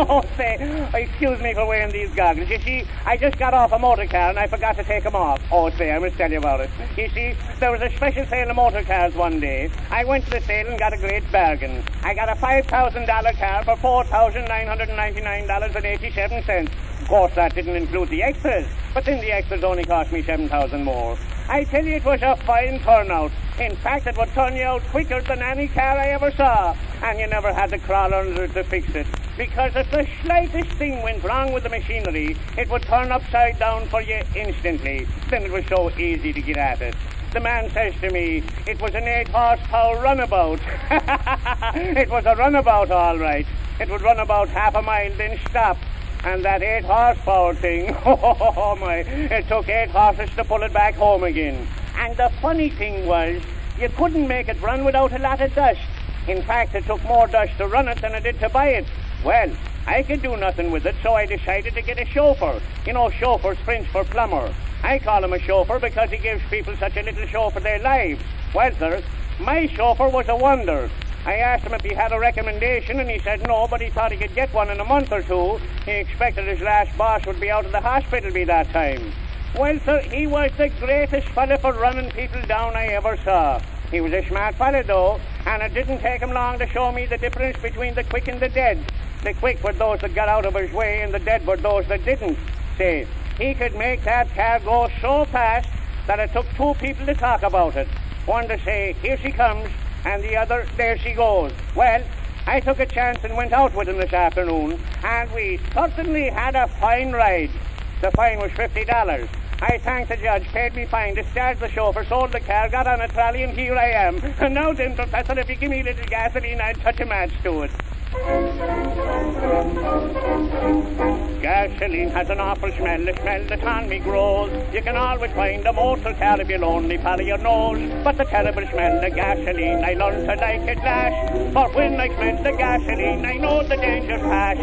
Oh, say, excuse me for wearing these goggles. You see, I just got off a motor car and I forgot to take them off. Oh, say, I must tell you about it. You see, there was a special sale of motor cars one day. I went to the sale and got a great bargain. I got a $5,000 car for $4,999.87. Of course, that didn't include the extras, but then the extras only cost me $7,000 more. I tell you, it was a fine turnout. In fact, it would turn you out quicker than any car I ever saw, and you never had to crawl under it to fix it. Because if the slightest thing went wrong with the machinery, it would turn upside down for you instantly. Then it was so easy to get at it. The man says to me, it was an 8-horsepower runabout. It was a runabout, all right. It would run about half a mile, then stop. And that 8-horsepower thing, oh my, it took 8 horses to pull it back home again. And the funny thing was, you couldn't make it run without a lot of dust. In fact, it took more dust to run it than it did to buy it. Well, I could do nothing with it, so I decided to get a chauffeur. You know, chauffeur's French for plumber. I call him a chauffeur because he gives people such a little show for their lives. Well, sir, my chauffeur was a wonder. I asked him if he had a recommendation, and he said no, but he thought he could get one in a month or two. He expected his last boss would be out of the hospital by that time. Well, sir, he was the greatest fella for running people down I ever saw. He was a smart fella, though, and it didn't take him long to show me the difference between the quick and the dead. The quick were those that got out of his way, and the dead were those that didn't. Say, he could make that car go so fast that it took 2 people to talk about it. One to say, here she comes, and the other, there she goes. Well, I took a chance and went out with him this afternoon, and we certainly had a fine ride. The fine was $50. I thanked the judge, paid me fine, discharged the chauffeur, sold the car, got on a trolley, and here I am. And now then, Professor, if you give me a little gasoline, I'd touch a match to it. Gasoline has an awful smell, a smell that on me grows. You can always find a motor car if you're lonely, follow your nose. But the terrible smell of gasoline, I learned to like it last. For when I smell the gasoline, I know the danger's past.